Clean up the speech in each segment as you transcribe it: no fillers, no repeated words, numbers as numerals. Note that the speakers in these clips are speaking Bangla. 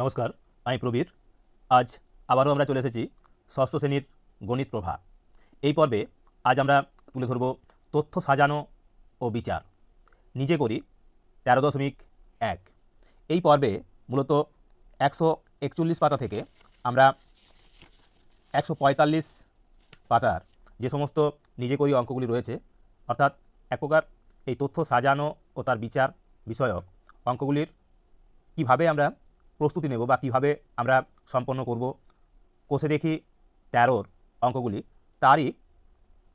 নমস্কার, আমি প্রবীর। আজ আবারও আমরা চলে এসেছি ষষ্ঠ শ্রেণীর গণিত প্রভা। এই পর্বে আজ আমরা তুলে ধরব তথ্য সাজানো ও বিচার। নিজে করি 13.1। এই পর্বে মূলত 141 পাতা থেকে আমরা 145 পাতার যে সমস্ত নিজে করি অঙ্কগুলি রয়েছে, অর্থাৎ এক প্রকার এই তথ্য সাজানো ও তার বিচার বিষয়ক অঙ্কগুলির কিভাবে আমরা প্রস্তুতি নেব বা কিভাবে আমরা সম্পন্ন করব, কোষে দেখি 13 অঙ্কগুলি, তারই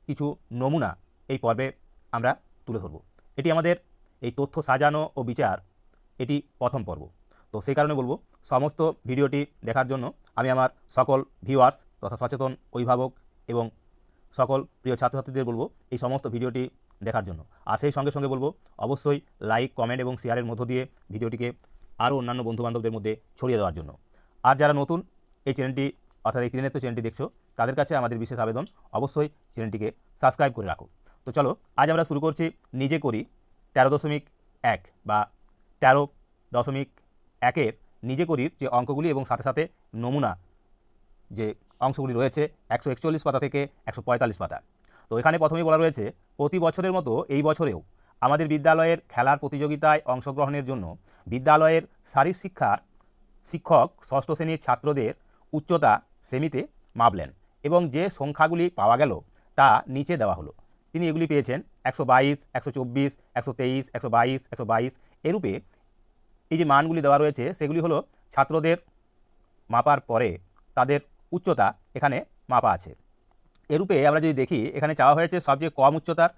কিছু নমুনা এই পর্বে আমরা তুলে ধরব। এটি আমাদের এই তথ্য সাজানো ও বিচার, এটি প্রথম পর্ব। তো সেই কারণে বলবো, সমস্ত ভিডিওটি দেখার জন্য আমি আমার সকল ভিউয়ার্স তথা সচেতন অভিভাবক এবং সকল প্রিয় ছাত্রছাত্রীদের বলবো এই সমস্ত ভিডিওটি দেখার জন্য। আর সেই সঙ্গে সঙ্গে বলবো অবশ্যই লাইক, কমেন্ট এবং শেয়ারের মধ্য দিয়ে ভিডিওটিকে আরও অন্যান্য বন্ধুবান্ধবদের মধ্যে ছড়িয়ে দেওয়ার জন্য। আর যারা নতুন এই চ্যানেলটি অর্থাৎ এই ত্রিনেত্র চ্যানেলটি দেখছো, তাদের কাছে আমাদের বিশেষ আবেদন, অবশ্যই চ্যানেলটিকে সাবস্ক্রাইব করে রাখো। তো চলো আজ আমরা শুরু করছি নিজে করি 13.1 বা 13.1-এর নিজে করির যে অঙ্কগুলি এবং সাথে সাথে নমুনা যে অংশগুলি রয়েছে 141 পাতা থেকে 145 পাতা। তো এখানে প্রথমেই বলা রয়েছে, প্রতি বছরের মতো এই বছরেও আমাদের বিদ্যালয়ের খেলার প্রতিযোগিতায় অংশগ্রহণের জন্য বিদ্যালয়ের শারীরিক শিক্ষার শিক্ষক ষষ্ঠ শ্রেণীর ছাত্রদের উচ্চতা সেমিতে মাপলেন এবং যে সংখ্যাগুলি পাওয়া গেল তা নিচে দেওয়া হলো। তিনি এগুলি পেয়েছেন 122, 124, 123, 122, 122 এরূপে। এই যে মানগুলি দেওয়া রয়েছে সেগুলি হলো ছাত্রদের মাপার পরে তাদের উচ্চতা এখানে মাপা আছে। এরূপে আমরা যদি দেখি, এখানে চাওয়া হয়েছে সবচেয়ে কম উচ্চতার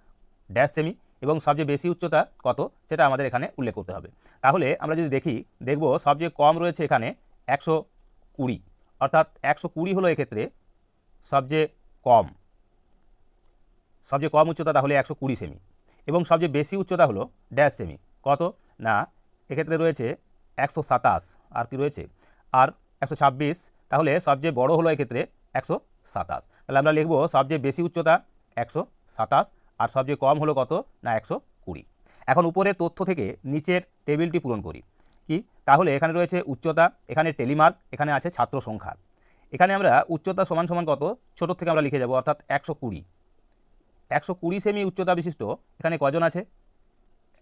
ড্যাশ সেমি এবং সবচেয়ে বেশি উচ্চতা কত সেটা আমাদের এখানে উল্লেখ করতে হবে। তাহলে আমরা যদি দেখব সবচেয়ে কম রয়েছে এখানে 120, অর্থাৎ 120 হলো এক্ষেত্রে সবচেয়ে কম উচ্চতা, তাহলে 120 সেমি। এবং সবচেয়ে বেশি উচ্চতা হলো ড্যাশ সেমি, কত না এক্ষেত্রে রয়েছে 127, আর কি রয়েছে আর 126, তাহলে সবচেয়ে বড় হলো এক্ষেত্রে 127। তাহলে আমরা লিখব সবচেয়ে বেশি উচ্চতা 127 আর সবচেয়ে কম হলো কত না 120। এখন উপরের তথ্য থেকে নিচের টেবিলটি পূরণ করি। কি তাহলে এখানে রয়েছে উচ্চতা, এখানে টেলিমার্ক, এখানে আছে ছাত্র সংখ্যা। এখানে আমরা উচ্চতা সমান সমান কত ছোট থেকে আমরা লিখে যাব, অর্থাৎ 120 সেমি উচ্চতা বিশিষ্ট এখানে কজন আছে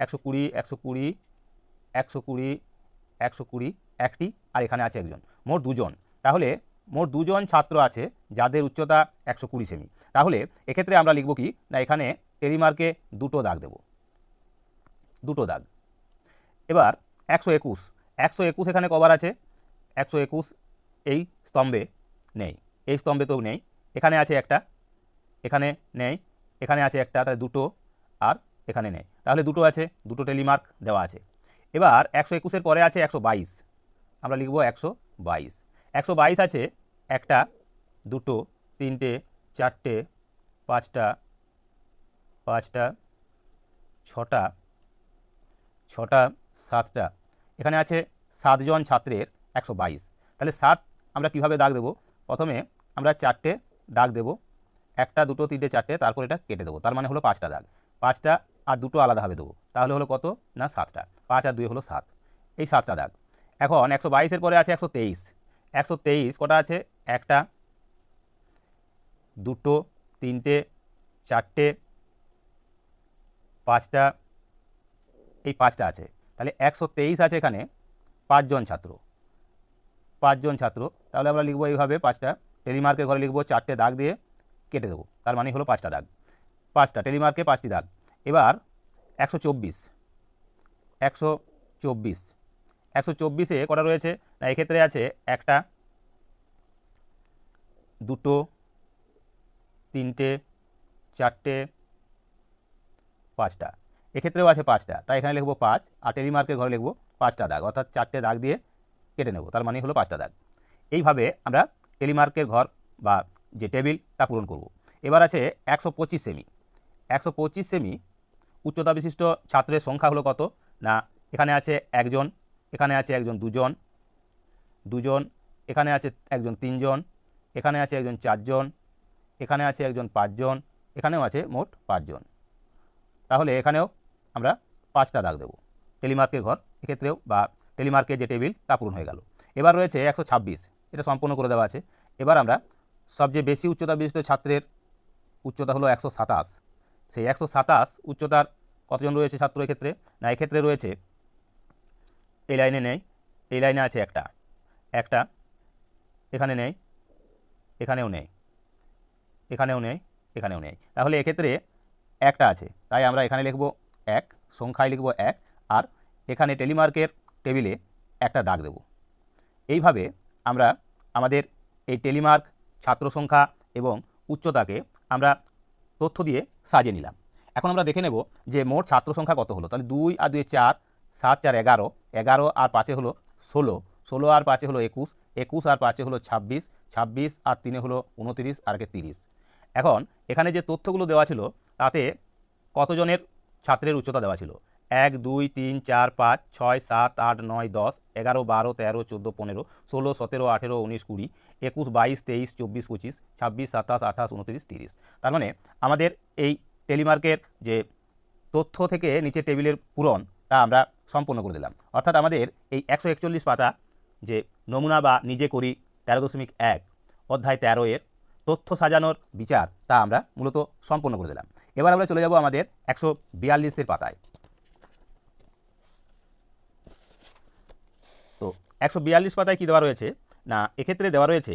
120, 120, 120, 120 একটি, আর এখানে আছে একজন, মোট দুজন। তাহলে মোট দুজন ছাত্র আছে যাদের উচ্চতা 120 সেমি। তাহলে এক্ষেত্রে আমরা লিখব কি না, এখানে টেলিমার্কে দুটো দাগ দেব, দুটো দাগ। এবার 121 এখানে কবার আছে 121 এই স্তম্ভে নেই, এই স্তম্ভে তো নেই, এখানে আছে একটা, এখানে নেই, এখানে আছে একটা, তাহলে দুটো, আর এখানে নেই, তাহলে দুটো আছে, দুটো টেলিমার্ক দেওয়া আছে। এবার 121-এর পরে আছে 122, আমরা লিখব 122 আছে একটা, দুটো, তিনটে, চারটে, পাঁচটা, ছটা, সাতটা, এখানে আছে 7 জন ছাত্রের 122। তাহলে 7 আমরা কিভাবে দাগ দেব, প্রথমে আমরা 4টে দাগ দেব, একটা, দুটো, তিনটে, চারটে, তারপর এটা কেটে দেবো, তার মানে হলো 5টা দাগ, 5টা আর দুটো আলাদাভাবে দেবো, তাহলে হলো কত না 7টা, 5 আর 2 হলো 7, এই 7টা দাগ। এখন 122-এর পরে আছে 123 কটা আছে, একটা, দুটো, তিনটে, চারটে, পাঁচটা, এই 5টা আছে, তাহলে 123 আছে এখানে 5 জন ছাত্র, তাহলে আমরা লিখবো এইভাবে 5টা, টেলিমার্কের ঘরে লিখবো 4টে দাগ দিয়ে কেটে দেবো, তার মানে হলো 5টা দাগ, 5টা টেলিমার্কে 5টি দাগ। এবার 124-এ কটা রয়েছে না, এক্ষেত্রে আছে একটা, দুটো, তিনটে, চারটে, 5টা, এক্ষেত্রেও আছে 5টা, তাই এখানে লিখবো 5, আর টেলিমার্কের ঘরে লিখবো 5টা দাগ, অর্থাৎ 4টে দাগ দিয়ে কেটে নেব, তার মানে হলো 5টা দাগ। এইভাবে আমরা টেলিমার্কের ঘর বা যে টেবিল তা পূরণ করব। এবার আছে 125 সেমি, 125 সেমি উচ্চতা বিশিষ্ট ছাত্রের সংখ্যা হলো কত না, এখানে আছে একজন, এখানে আছে একজন, দুজন, এখানে আছে একজন, 3জন, এখানে আছে একজন, 4জন, এখানে আছে একজন, 5জন, এখানেও আছে মোট 5জন। তাহলে এখানেও আমরা 5টা দাগ দেব টেলিমার্কের ঘর, এক্ষেত্রেও বা টেলিমার্কের যে টেবিল তা পূরণ হয়ে গেল। এবার রয়েছে 126, এটা সম্পূর্ণ করে দেওয়া আছে। এবার আমরা সবচেয়ে বেশি উচ্চতা বিশিষ্ট ছাত্রের উচ্চতা হলো 127, সেই 127 উচ্চতার কতজন রয়েছে ছাত্র এক্ষেত্রে? না, এক্ষেত্রে রয়েছে, এই লাইনে নেই, এই লাইনে আছে একটা, এখানে নেই, এখানেও নেই, এখানেও নেই, এখানেও নেই, তাহলে এক্ষেত্রে একটা আছে, তাই আমরা এখানে লিখব 1, সংখ্যায় লিখব 1, আর এখানে টেলিমার্কের টেবিলে একটা দাগ দেব। এইভাবে আমরা আমাদের এই টেলিমার্ক, ছাত্র সংখ্যা এবং উচ্চতাকে আমরা তথ্য দিয়ে সাজিয়ে নিলাম। এখন আমরা দেখে নেব যে মোট ছাত্র সংখ্যা কত হলো। তাহলে 2 আর 2 4, 7 4 11, 11 আর 5 হলো 16, 16 আর 5 হলো 21, 21 আর 5 হলো 26, 26 আর 3 হলো 29, আর 30। এখন এখানে যে তথ্যগুলো দেওয়া ছিল তাতে কতজনের ছাত্রের উচ্চতা দেওয়া ছিল? 1 2 3 4 5 6 7 8 9 10 11 12 13 14 15 16 17 18 19 20 21 22 23 24 25 26 27 28 29 30। তার মানে আমাদের এই টেলিমার্কের যে তথ্য থেকে নিচে টেবিলের পূরণ তা আমরা সম্পন্ন করে দিলাম। অর্থাৎ আমাদের এই 141 পাতা যে নমুনা বা নিজে করি 13.1 অধ্যায় 13 এর তথ্য সাজানোর বিচার তা আমরা মূলত সম্পন্ন করে দিলাম। এবার আমরা চলে যাব আমাদের 142 পাতায়। তো 142 পাতায় কী দেওয়া রয়েছে? না, এক্ষেত্রে দেওয়া রয়েছে,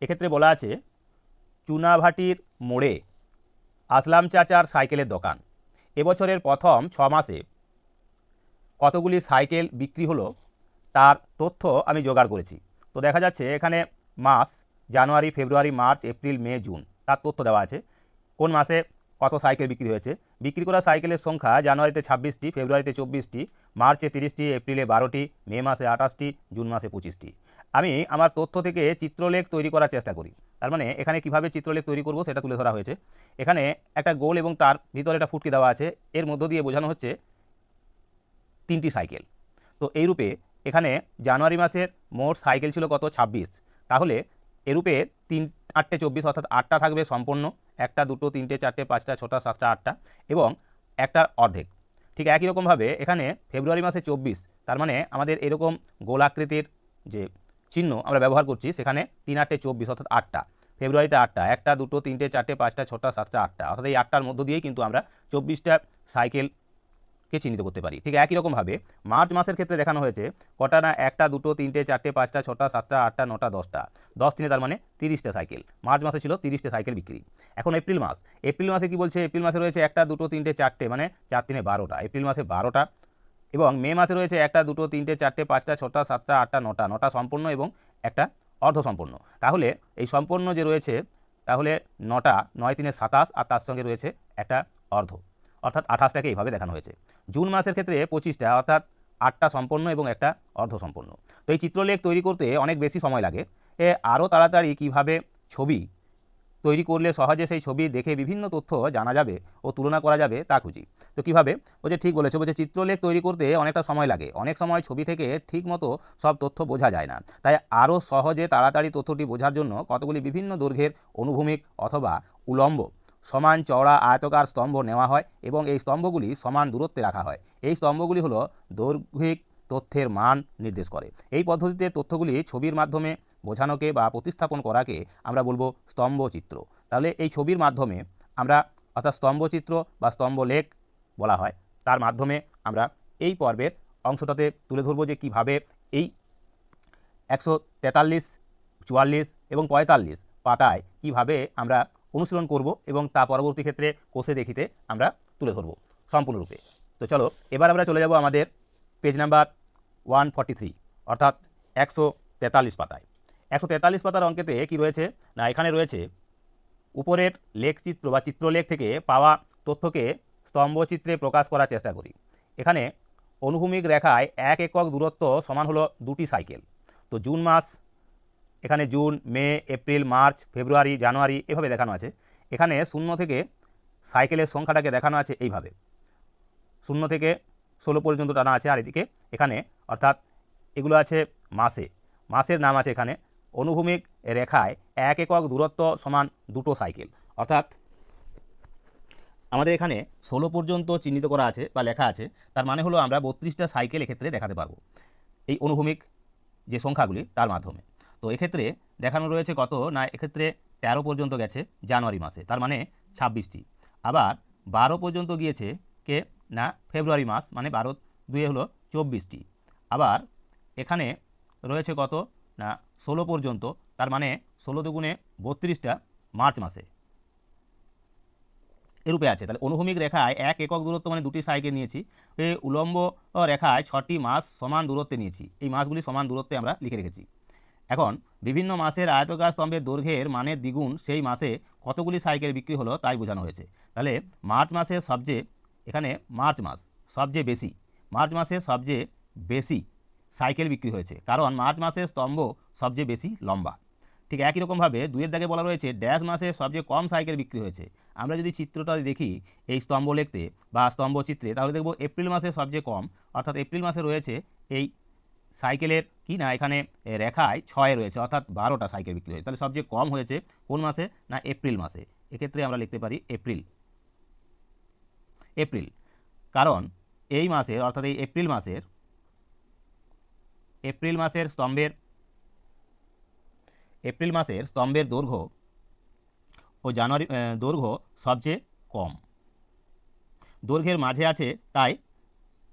এক্ষেত্রে বলা আছে চুনাভাটির মোড়ে আসলাম চাচার সাইকেলের দোকান, এবছরের প্রথম 6 মাসে কতগুলি সাইকেল বিক্রি হলো তার তথ্য আমি জোগাড় করেছি। তো দেখা যাচ্ছে এখানে মাস জানুয়ারি, ফেব্রুয়ারি, মার্চ, এপ্রিল, মে, জুন তার তথ্য দেওয়া আছে। কোন মাসে কত সাইকেল বিক্রি হয়েছে? বিক্রি করা সাইকেলের সংখ্যা জানুয়ারিতে 26টি, ফেব্রুয়ারিতে 24টি, মার্চে 30টি, এপ্রিলে 12টি, মে মাসে 28টি, জুন মাসে 25টি। আমি আমার তথ্য থেকে চিত্রলেখ তৈরি করার চেষ্টা করি। তার মানে এখানে কিভাবে চিত্রলেখ তৈরি করব সেটা তুলে ধরা হয়েছে। এখানে একটা গোল এবং তার ভিতরে একটা ফুটকি দেওয়া আছে, এর মধ্য দিয়ে বোঝানো হচ্ছে 3টি সাইকেল। তো এইরূপে এখানে জানুয়ারি মাসের মোট সাইকেল ছিল কত? 26। তাহলে এরূপে 3 8 24, অর্থাৎ 8টা থাকবে সম্পন্ন, 1 2 3 4 5 6 7 8টা, এবং একটার অর্ধেক। ঠিক একই রকমভাবে এখানে ফেব্রুয়ারি মাসে 24, তার মানে আমাদের এরকম গোলাকৃতির যে চিহ্ন আমরা ব্যবহার করছি সেখানে 3 8 24, অর্থাৎ 8টা। ফেব্রুয়ারিতে 8টা, 1 2 3 4 5 6 7 8টা, অর্থাৎ এই 8টার মধ্য দিয়েই কিন্তু আমরা 24টা সাইকেলকে চিহ্নিত করতে পারি। ঠিক একই রকমভাবে মার্চ মাসের ক্ষেত্রে দেখানো হয়েছে কটা? না, 1 2 3 4 5 6 7 8 9 10টা, 10 3 তার মানে 30টা সাইকেল। মার্চ মাসে ছিল 30টা সাইকেল বিক্রি। এখন এপ্রিল মাস, এপ্রিল মাসে কি বলছে? এপ্রিল মাসে রয়েছে 1 2 3 4টে, মানে 4 3 12টা, এপ্রিল মাসে 12টা। এবং মে মাসে রয়েছে 1 2 3 4 5 6 7 8 9টা, 9টা সম্পূর্ণ এবং একটা অর্ধ সম্পূর্ণ। তাহলে এই সম্পূর্ণ যে রয়েছে তাহলে 9টা, 9 3 27, আর তার সঙ্গে রয়েছে একটা অর্ধ, অর্থাৎ 28টাকে এইভাবে দেখানো হয়েছে। জুন মাসের ক্ষেত্রে 25টা, অর্থাৎ 8টা সম্পূর্ণ এবং একটা অর্ধ সম্পূর্ণ। তো এই চিত্রলেখ তৈরি করতে অনেক বেশি সময় লাগে। আরও তাড়াতাড়ি কিভাবে ছবি তৈরি করলে সহজে সেই ছবি দেখে বিভিন্ন তথ্য জানা যাবে ও তুলনা করা যাবে তা খুঁজি। তো কীভাবে? বলছে ঠিক বলেছে, বলছে চিত্রলেখ তৈরি করতে অনেকটা সময় লাগে, অনেক সময় ছবি থেকে ঠিক মতো সব তথ্য বোঝা যায় না, তাই আরও সহজে তাড়াতাড়ি তথ্যটি বোঝার জন্য কতগুলি বিভিন্ন দৈর্ঘ্যের অনুভূমিক অথবা উলম্ব সমান চওড়া আয়তাকার স্তম্ভ নেওয়া হয় এবং এই স্তম্ভগুলি সমান দূরত্বে রাখা হয়। এই স্তম্ভগুলি হলো দৈর্ঘ্যিক তথ্যের মান নির্দেশ করে। এই পদ্ধতিতে তথ্যগুলি ছবির মাধ্যমে বোঝানোকে বা প্রতিস্থাপন করাকে আমরা বলবো স্তম্ভচিত্র। তাহলে এই ছবির মাধ্যমে আমরা, অর্থাৎ স্তম্ভচিত্র বা স্তম্ভলেখ বলা হয়, তার মাধ্যমে আমরা এই পর্বের অংশটাতে তুলে ধরবো যে কীভাবে এই 143, 44 এবং 45 পাতায় কিভাবে আমরা অনুশীলন করব এবং তা পরবর্তী ক্ষেত্রে কোষে দেখিতে আমরা তুলে ধরব সম্পূর্ণরূপে। তো চলো এবার আমরা চলে যাব আমাদের পেজ নাম্বার 143, অর্থাৎ 143 পাতায়। 143 পাতার অঙ্কেতে কি রয়েছে? না, এখানে রয়েছে উপরের লেখচিত্র বা চিত্রলেখ থেকে পাওয়া তথ্যকে স্তম্ভচিত্রে প্রকাশ করার চেষ্টা করি। এখানে অনুভূমিক রেখায় 1 একক দূরত্ব সমান হলো 2টি সাইকেল। তো জুন মাস, এখানে জুন, মে, এপ্রিল, মার্চ, ফেব্রুয়ারি, জানুয়ারি এভাবে দেখানো আছে। এখানে 0 থেকে সাইকেলের সংখ্যাটাকে দেখানো আছে এইভাবে, 0 থেকে 16 পর্যন্ত টানা আছে। আর এদিকে এখানে, অর্থাৎ এগুলো আছে মাসে, মাসের নাম আছে এখানে। অনুভূমিক রেখায় 1 একক দূরত্ব সমান 2টো সাইকেল, অর্থাৎ আমাদের এখানে 16 পর্যন্ত চিহ্নিত করা আছে বা লেখা আছে, তার মানে হলো আমরা 32টা সাইকেল এক্ষেত্রে দেখাতে পারবো এই অনুভূমিক যে সংখ্যাগুলি তার মাধ্যমে। তো এক্ষেত্রে দেখানো রয়েছে কত না, এক্ষেত্রে 13 পর্যন্ত গেছে জানুয়ারি মাসে, তার মানে 26টি। আবার 12 পর্যন্ত গিয়েছে কে না ফেব্রুয়ারি মাস, মানে 12 2 হলো 24টি। আবার এখানে রয়েছে কত না 16 পর্যন্ত, তার মানে 16 দুগুণে 32টা মার্চ মাসে এরূপে আছে। তাহলে অনুভূমিক রেখায় 1 একক দূরত্ব মানে 2টি সাইকেল নিয়েছি, এই উলম্ব রেখায় 6টি মাস সমান দূরত্বে নিয়েছি, এই মাসগুলি সমান দূরত্বে আমরা লিখে রেখেছি। এখন বিভিন্ন মাসের আয়তকার স্তম্ভের দৈর্ঘ্যের মানের দ্বিগুণ সেই মাসে কতগুলি সাইকেল বিক্রি হলো তাই বোঝানো হয়েছে। তাহলে মার্চ মাসে সবচেয়ে, এখানে মার্চ মাস সবচেয়ে বেশি, মার্চ মাসে সবচেয়ে বেশি সাইকেল বিক্রি হয়েছে, কারণ মার্চ মাসের স্তম্ভ সবচেয়ে বেশি লম্বা। ঠিক একই রকমভাবে 2 দাগে বলা রয়েছে ড্যাশ মাসে সবচেয়ে কম সাইকেল বিক্রি হয়েছে। আমরা যদি চিত্রটা দেখি এই স্তম্ভ লিখতে বা স্তম্ভ চিত্রে, তাহলে দেখব এপ্রিল মাসে সবচেয়ে কম, অর্থাৎ এপ্রিল মাসে রয়েছে এই সাইকেলের কি না এখানে রেখায় 6 রয়েছে, অর্থাৎ 12টা সাইকেল বিক্রি হয়েছে। তাহলে সবচেয়ে কম হয়েছে কোন মাসে না এপ্রিল মাসে, এক্ষেত্রে আমরা লিখতে পারি এপ্রিল। এপ্রিল, কারণ এই মাসের অর্থাৎ এই এপ্রিল মাসের স্তম্ভের দৈর্ঘ্য ও জানুয়ারি দৈর্ঘ্য সবচেয়ে কম, দৈর্ঘ্যের মাঝে আছে, তাই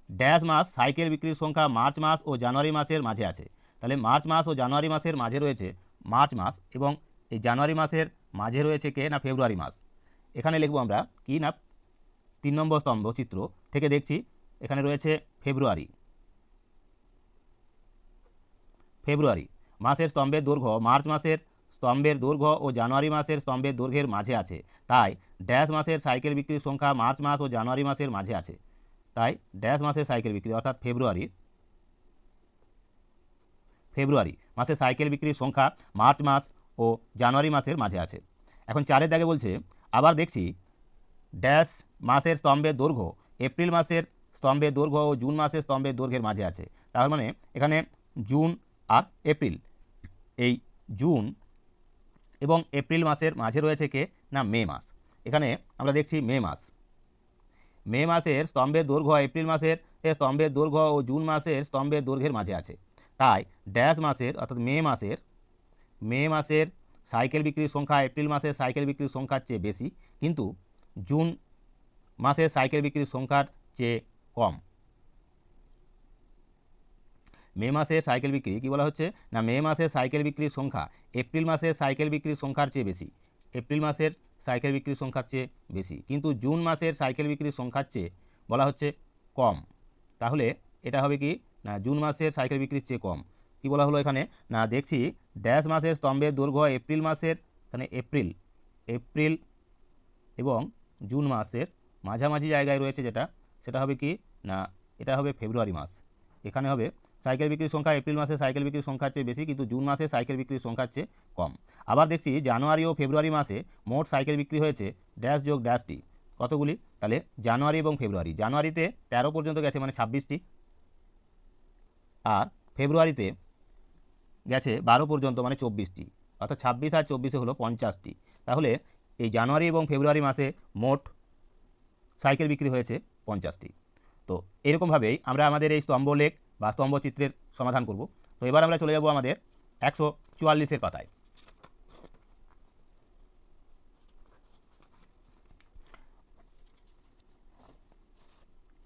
ড্যাশ মাস সাইকেল বিক্রির সংখ্যা মার্চ মাস ও জানুয়ারি মাসের মাঝে আছে। তাহলে মার্চ মাস ও জানুয়ারি মাসের মাঝে রয়েছে মার্চ মাস, এবং এই জানুয়ারি মাসের মাঝে রয়েছে কে না ফেব্রুয়ারি মাস। এখানে লিখব আমরা কি না 3 নম্বর স্তম্ভ চিত্র থেকে দেখছি, এখানে রয়েছে ফেব্রুয়ারি মাসের স্তম্ভের দৈর্ঘ্য মার্চ মাসের স্তম্ভের দৈর্ঘ্য ও জানুয়ারি মাসের স্তম্ভের দৈর্ঘ্যের মাঝে আছে, তাই ড্যাশ মাসের সাইকেল বিক্রির সংখ্যা মার্চ মাস ও জানুয়ারি মাসের মাঝে আছে। তাই ড্যাশ মাসের সাইকেল বিক্রি অর্থাৎ ফেব্রুয়ারি মাসে সাইকেল বিক্রির সংখ্যা মার্চ মাস ও জানুয়ারি মাসের মাঝে আছে। এখন 4 দাগে বলছে আবার দেখছি ড্যাশ মাসের স্তম্ভের দৈর্ঘ্য এপ্রিল মাসের স্তম্ভের দৈর্ঘ্য ও জুন মাসের স্তম্ভের দৈর্ঘ্যের মাঝে আছে। তার মানে এখানে জুন আর এপ্রিল, এই জুন এবং এপ্রিল মাসের মাঝে রয়েছে কে না মে মাস। এখানে আমরা দেখছি মে মাসের স্তম্ভের দৈর্ঘ্য এপ্রিল মাসের স্তম্ভের দৈর্ঘ্য ও জুন মাসের স্তম্ভের দৈর্ঘ্যের মাঝে আছে, তাই ড্যাশ মাসের অর্থাৎ মে মাসের সাইকেল বিক্রির সংখ্যা এপ্রিল মাসের সাইকেল বিক্রির সংখ্যার চেয়ে বেশি, কিন্তু জুন মাসের সাইকেল বিক্রির সংখ্যার চেয়ে কম। মে মাসের সাইকেল বিক্রি কী বলা হচ্ছে না মে মাসের সাইকেল বিক্রির সংখ্যা এপ্রিল মাসের সাইকেল বিক্রির সংখ্যার চেয়ে বেশি, এপ্রিল মাসের সাইকেল বিক্রির সংখ্যার চেয়ে বেশি, কিন্তু জুন মাসের সাইকেল বিক্রির সংখ্যার চেয়ে বলা হচ্ছে কম। তাহলে এটা হবে কি না জুন মাসের সাইকেল বিক্রির চেয়ে কম। কি বলা হলো এখানে না দেখছি ড্যাশ মাসের স্তম্ভের দৈর্ঘ্য এপ্রিল মাসের, এখানে এপ্রিল এবং জুন মাসের মাঝামাঝি জায়গায় রয়েছে, সেটা হবে কি না এটা হবে ফেব্রুয়ারি মাস। এখানে হবে সাইকেল বিক্রির সংখ্যা এপ্রিল মাসে সাইকেল বিক্রির সংখ্যার চেয়ে বেশি, কিন্তু জুন মাসে সাইকেল বিক্রির সংখ্যার চেয়ে কম। আবার দেখছি জানুয়ারি ও ফেব্রুয়ারি মাসে মোট সাইকেল বিক্রি হয়েছে ড্যাশ যোগ ড্যাশটি, কতগুলি, তাহলে জানুয়ারি এবং ফেব্রুয়ারি, জানুয়ারিতে 13 পর্যন্ত গেছে মানে 26টি, আর ফেব্রুয়ারিতে গেছে 12 পর্যন্ত মানে 24টি, অর্থাৎ 26 আর 24 হলো 50টি। তাহলে এই জানুয়ারি এবং ফেব্রুয়ারি মাসে মোট সাইকেল বিক্রি হয়েছে 50টি। তো এরকমভাবেই আমরা আমাদের এই স্তম্ভলেখ বা স্তম্ভচিত্রের সমাধান করব। তো এবার আমরা চলে যাব আমাদের 144 পাতায়।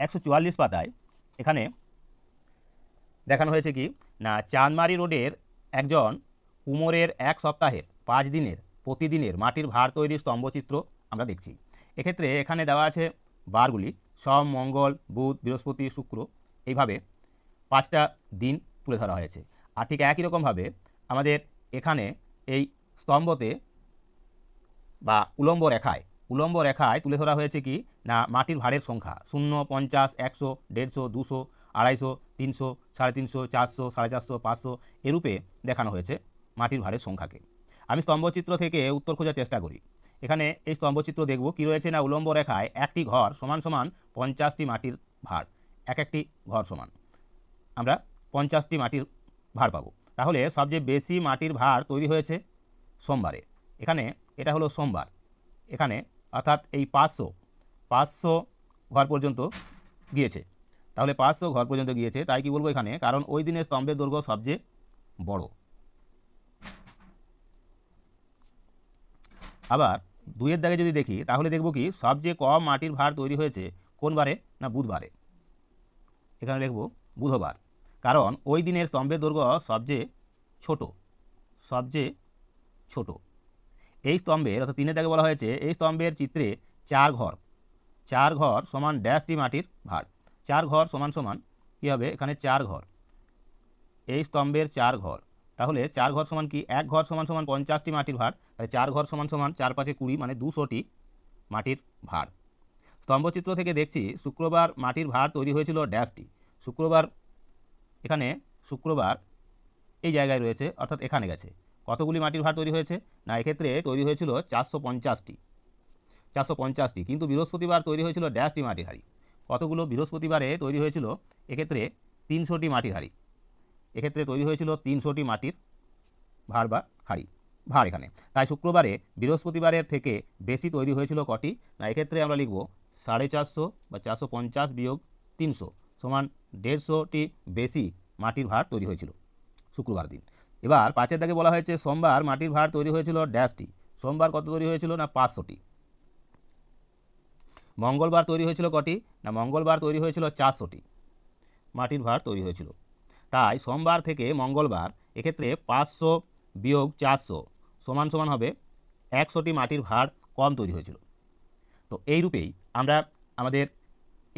144 পাতায় এখানে দেখানো হয়েছে কি না চাঁদমারি রোডের একজন কুমোরের 1 সপ্তাহের 5 দিনের প্রতিদিনের মাটির ভার তৈরির স্তম্ভচিত্র আমরা দেখছি। এক্ষেত্রে এখানে দেওয়া আছে বারগুলি সোম, মঙ্গল, বুধ, বৃহস্পতি, শুক্র, এইভাবে 5টা দিন তুলে ধরা হয়েছে। আর ঠিক একই রকমভাবে আমাদের এখানে এই স্তম্ভতে বা উলম্ব রেখায় তুলে ধরা হয়েছে কি না মাটির ভারের সংখ্যা 0, 50, 100, 150, 200, 250, 300, 350, 400, 450, 500 এরূপে দেখানো হয়েছে মাটির ভারের সংখ্যাকে। আমি স্তম্ভচিত্র থেকে উত্তর খোঁজার চেষ্টা করি। এখানে এই স্তম্ভচিত্র দেখব কি রয়েছে না উলম্ব রেখায় একটি ঘর সমান সমান 50টি মাটির ভার, একটি ঘর সমান আমরা 50টি মাটির ভার পাবো। তাহলে সবচেয়ে বেশি মাটির ভার তৈরি হয়েছে সোমবারে, এখানে এটা হলো সোমবার, এখানে অর্থাৎ এই 500 ঘর পর্যন্ত গিয়েছে। তাহলে 500 ঘর পর্যন্ত গিয়েছে, তাই কি বলবো এখানে, কারণ ওই দিনের স্তম্ভের দৈর্ঘ্য সবচেয়ে বড়। আবার 2-এর দাগে যদি দেখি তাহলে দেখব কি সবচেয়ে কম মাটির ভার তৈরি হয়েছে কোন বারে, না বুধবারে। এখানে লিখব বুধবার, কারণ ওই দিনের স্তম্ভের দৈর্ঘ্য সবচেয়ে ছোট। এই স্তম্ভের অর্থাৎ 3-এর দাগে বলা হয়েছে এই স্তম্ভের চিত্রে 4 ঘর সমান ড্যাশটি মাটির ভার। 4 ঘর সমান কী হবে, এখানে 4 ঘর, এই স্তম্ভের 4 ঘর, তাহলে 4 ঘর সমান কি, 1 ঘর সমান 50টি মাটির ভার, তাই 4 ঘর সমান 4 5 20 মানে 200টি মাটির ভার। স্তম্ভচিত্র থেকে দেখছি শুক্রবার মাটির ভার তৈরি হয়েছিল ড্যাশটি। শুক্রবার এই জায়গায় রয়েছে, অর্থাৎ এখানে গেছে। কতগুলি মাটির ভার তৈরি হয়েছে, না এক্ষেত্রে তৈরি হয়েছিল 450টি। কিন্তু বৃহস্পতিবার তৈরি হয়েছিল ড্যাশটি মাটির হাঁড়ি। কতগুলো, বৃহস্পতিবারে তৈরি হয়েছিল এক্ষেত্রে 300টি মাটির হাঁড়ি। এক্ষেত্রে তৈরি হয়েছিল 300টি মাটির ভার বা হাঁড়ি ভার এখানে। তাই শুক্রবারে বৃহস্পতিবারের থেকে বেশি তৈরি হয়েছিল কটি, না এক্ষেত্রে আমরা লিখব 450 বা 450 বিয়োগ 300 সমান 150টি বেশি মাটির ভার তৈরি হয়েছিল শুক্রবার দিন। এবার 5-এর দাগে বলা হয়েছে সোমবার মাটির ভার তৈরি হয়েছিল ড্যাশটি। সোমবার কত তৈরি হয়েছিল, না 500টি। মঙ্গলবার তৈরি হয়েছিল কটি, না মঙ্গলবার তৈরি হয়েছিল 400টি মাটির ভার তৈরি হয়েছিল। তাই সোমবার থেকে মঙ্গলবার এক্ষেত্রে 500 বিয়োগ 400 সমান হবে 100টি মাটির ভার কম তৈরি হয়েছিল। তো এই রূপেই আমরা আমাদের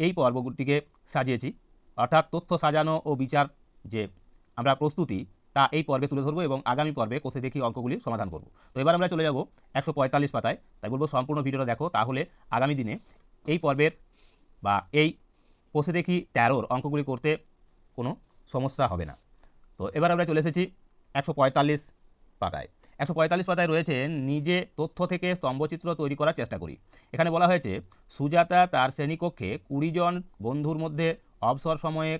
এই পর্বটিকে সাজিয়েছি, অর্থাৎ তথ্য সাজানো ও বিচার যে আমরা প্রস্তুতি তা এই পর্বে তুলে ধরবো এবং আগামী পর্বে কোষে দেখি অঙ্কগুলির সমাধান করব। তো এবার আমরা চলে যাব 145 পাতায়। তাই বলবো সম্পূর্ণ ভিডিওটা দেখো, তাহলে আগামী দিনে এই পর্বের বা এই কোষে দেখি 13-র অঙ্কগুলি করতে কোনো সমস্যা হবে না। তো এবার আমরা চলে এসেছি 145 পাতায়। 145 পাতায় রয়েছে নিজে তথ্য থেকে স্তম্ভচিত্র তৈরি করার চেষ্টা করি। এখানে বলা হয়েছে সুজাতা তার শ্রেণীকক্ষে 20 জন বন্ধুর মধ্যে অবসর সময়ে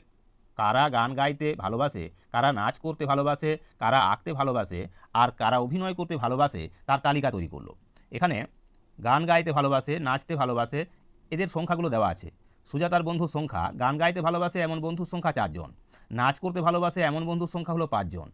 কারা গান গাইতে ভালোবাসে, কারা নাচ করতে ভালোবাসে, কারা আঁকতে ভালোবাসে আর কারা অভিনয় করতে ভালোবাসে তার তালিকা তৈরি করলো। এখানে গান গাইতে ভালোবাসে, নাচতে ভালোবাসে, এদের সংখ্যাগুলো দেওয়া আছে। সুজাতার বন্ধুর সংখ্যা, গান গাইতে ভালোবাসে এমন বন্ধুর সংখ্যা 4 জন, নাচ করতে ভালোবাসে এমন বন্ধুর সংখ্যা হলো 5 জন,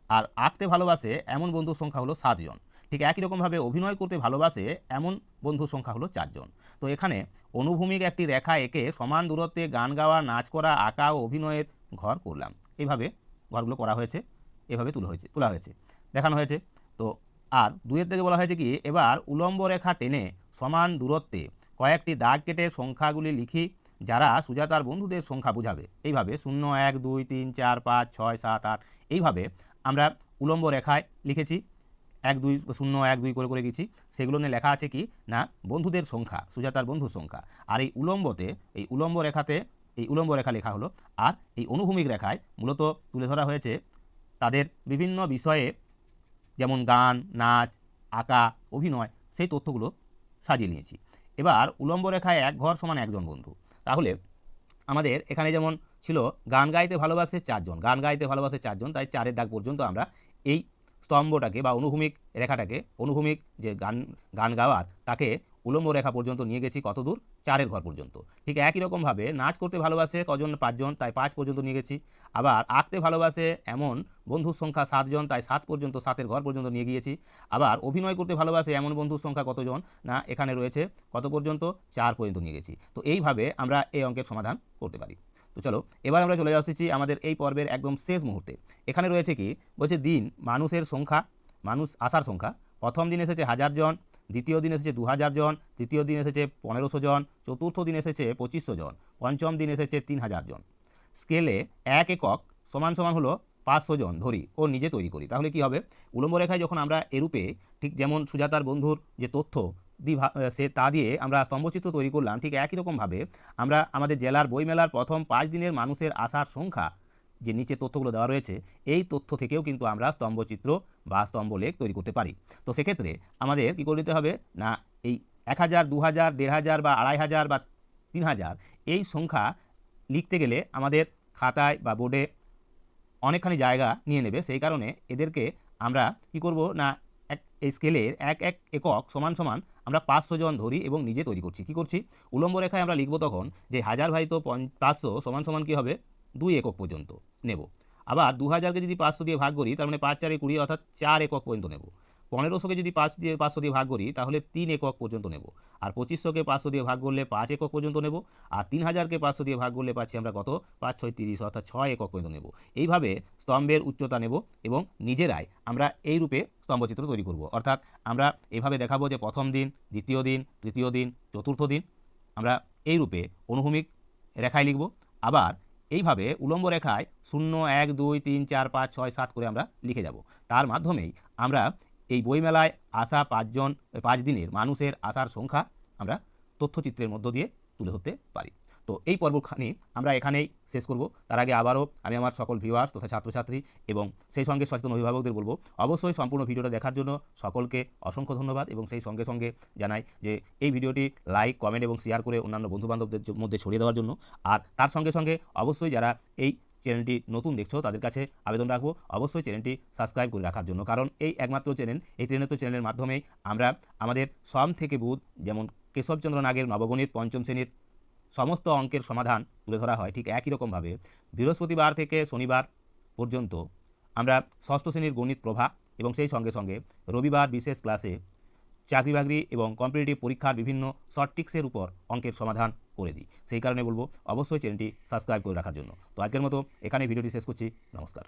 আর আঁকতে ভালোবাসে এমন বন্ধুর সংখ্যা হলো 7 জন। ঠিক একই রকমভাবে অভিনয় করতে ভালোবাসে এমন বন্ধুর সংখ্যা হলো 4 জন। তো এখানে অনুভূমিক একটি রেখা এঁকে সমান দূরত্বে গান গাওয়া, নাচ করা, আঁকা ও অভিনয়ের ঘর করলাম। এইভাবে ঘরগুলো করা হয়েছে, এভাবে তোলা হয়েছে দেখানো হয়েছে। তো আর 2-এর থেকে বলা হয়েছে কি, এবার উলম্ব রেখা টেনে সমান দূরত্বে কয়েকটি দাগ কেটে সংখ্যাগুলি লিখি যারা সুজাতার বন্ধুদের সংখ্যা বোঝাবে। এইভাবে 0 1 2 3 4 5 6 7 8 এইভাবে আমরা উলম্ব রেখায় লিখেছি। 1 2 0 1 2 করে গেছি। সেগুলো নিয়ে লেখা আছে কি, না বন্ধুদের সংখ্যা, সুজাতার বন্ধুর সংখ্যা। আর এই উলম্ব রেখাতে এই উলম্ব রেখা লেখা হলো। আর এই অনুভূমিক রেখায় মূলত তুলে ধরা হয়েছে তাদের বিভিন্ন বিষয়ে, যেমন গান, নাচ, আঁকা, অভিনয়, সেই তথ্যগুলো সাজিয়ে নিয়েছি। এবার উলম্ব রেখায় 1 ঘর সমান 1 জন বন্ধু। তাহলে আমাদের এখানে যেমন ছিল গান গাইতে ভালোবাসে 4 জন, তাই 4-এর দাগ পর্যন্ত আমরা এই স্তম্ভটাকে বা অনুভূমিক রেখাটাকে, অনুভূমিক যে গান গাওয়ার তাকে উলম্ব রেখা পর্যন্ত নিয়ে গেছি কত দূর, 4-এর ঘর পর্যন্ত। ঠিক একই রকমভাবে নাচ করতে ভালোবাসে কজন, 5 জন, তাই 5 পর্যন্ত নিয়ে গেছি। আবার আঁকতে ভালোবাসে এমন বন্ধুর সংখ্যা 7 জন, তাই 7 পর্যন্ত, 7-এর ঘর পর্যন্ত নিয়ে গিয়েছি। আবার অভিনয় করতে ভালোবাসে এমন বন্ধুর সংখ্যা কতজন, না এখানে রয়েছে কত পর্যন্ত, 4 পর্যন্ত নিয়ে গেছি। তো এইভাবে আমরা এই অঙ্কের সমাধান করতে পারি। তো চলো এবার আমরা চলে যাচ্ছি আমাদের এই পর্বের একদম শেষ মুহূর্তে। এখানে রয়েছে কি, বলছে দিন মানুষের সংখ্যা, মানুষ আসার সংখ্যা। প্রথম দিন এসেছে 1000 জন, দ্বিতীয় দিন এসেছে 2000 জন, তৃতীয় দিন এসেছে 1500 জন, চতুর্থ দিন এসেছে 2500 জন, পঞ্চম দিন এসেছে 3000 জন। স্কেলে 1 একক সমান হলো 500 জন ধরি ও নিজে তৈরি করি। তাহলে কি হবে, উলম্ব রেখায় যখন আমরা এরূপে, ঠিক যেমন সুজাতার বন্ধুর যে তথ্য তা দিয়ে আমরা স্তম্ভচিত্র তৈরি করলাম, ঠিক একই রকমভাবে আমরা আমাদের জেলার বইমেলার প্রথম 5 দিনের মানুষের আসার সংখ্যা, যে নিচে তথ্যগুলো দেওয়া রয়েছে, এই তথ্য থেকেও কিন্তু আমরা স্তম্ভচিত্র বা স্তম্ভলেখ তৈরি করতে পারি। তো সেক্ষেত্রে আমাদের কী করে দিতে হবে, না এই 1000 2000 1500 বা 2500 বা 3000 এই সংখ্যা লিখতে গেলে আমাদের খাতায় বা বোর্ডে অনেকখানি জায়গা নিয়ে নেবে। সেই কারণে এদেরকে আমরা কি করব, না এই স্কেলের 1 1 একক সমান আমরা 500 জন ধরি এবং নিজে তৈরি করছি। কি করছি, উলম্ব রেখায় আমরা লিখব তখন যে 1000 ভাজিত 500 সমান কী হবে, 2 একক পর্যন্ত নেব। আবার 2000কে যদি 500 দিয়ে ভাগ করি তার মানে 5 4 20 অর্থাৎ 4 একক পর্যন্ত নেব। 1500কে যদি 500 দিয়ে ভাগ করি তাহলে 3 একক পর্যন্ত নেব। আর 2500কে 500 দিয়ে ভাগ করলে 5 একক পর্যন্ত নেব। আর 3000কে 500 দিয়ে ভাগ করলে পাচ্ছি আমরা কত, 5 6 30 অর্থাৎ 6 একক পর্যন্ত নেব। এইভাবে স্তম্ভের উচ্চতা নেব এবং নিজেরাই আমরা এই রূপে স্তম্ভচিত্র তৈরি করব। অর্থাৎ আমরা এভাবে দেখাবো যে প্রথম দিন, দ্বিতীয় দিন, তৃতীয় দিন, চতুর্থ দিন আমরা এই রূপে অনুভূমিক রেখায় লিখব। আবার এইভাবে উলম্ব রেখায় 0 1 2 3 4 5 6 7 করে আমরা লিখে যাব। তার মাধ্যমেই আমরা এই বইমেলায় আসা 5 দিনের মানুষের আসার সংখ্যা আমরা তথ্যচিত্রের মধ্য দিয়ে তুলে ধরতে পারি। তো এই পর্বখানি আমরা এখানেই শেষ করব। তার আগে আবারও আমি আমার সকল ভিউয়ার্স তথা ছাত্রছাত্রী এবং সেই সঙ্গে সচেতন অভিভাবকদের বলবো অবশ্যই সম্পূর্ণ ভিডিওটা দেখার জন্য সকলকে অসংখ্য ধন্যবাদ এবং সেই সঙ্গে সঙ্গে জানাই যে এই ভিডিওটি লাইক, কমেন্ট এবং শেয়ার করে অন্যান্য বন্ধুবান্ধবদের মধ্যে ছড়িয়ে দেওয়ার জন্য। আর তার সঙ্গে সঙ্গে অবশ্যই যারা এই চ্যানেলটি নতুন দেখছো তাদের কাছে আবেদন রাখবো অবশ্যই চ্যানেলটি সাবস্ক্রাইব করে রাখার জন্য, কারণ এই একমাত্র চ্যানেল, এই ত্রিনেত্র চ্যানেলের মাধ্যমেই আমরা আমাদের সম থেকে বুধ যেমন কেশবচন্দ্র নাগের নবগণিত পঞ্চম শ্রেণীর সমস্ত অঙ্কের সমাধান তুলে ধরা হয়, ঠিক একই রকমভাবে বৃহস্পতিবার থেকে শনিবার পর্যন্ত আমরা ষষ্ঠ শ্রেণীর গণিত প্রভা এবং সেই সঙ্গে সঙ্গে রবিবার বিশেষ ক্লাসে চাকরি বাকরি এবং কম্পিটিটিভ পরীক্ষার বিভিন্ন শর্ট ট্রিক্সের উপর অঙ্কের সমাধান করে দিই। সেই কারণে বলবো অবশ্যই চ্যানেলটি সাবস্ক্রাইব করে রাখার জন্য। তো আজকের মতো এখানে ভিডিওটি শেষ করছি। নমস্কার।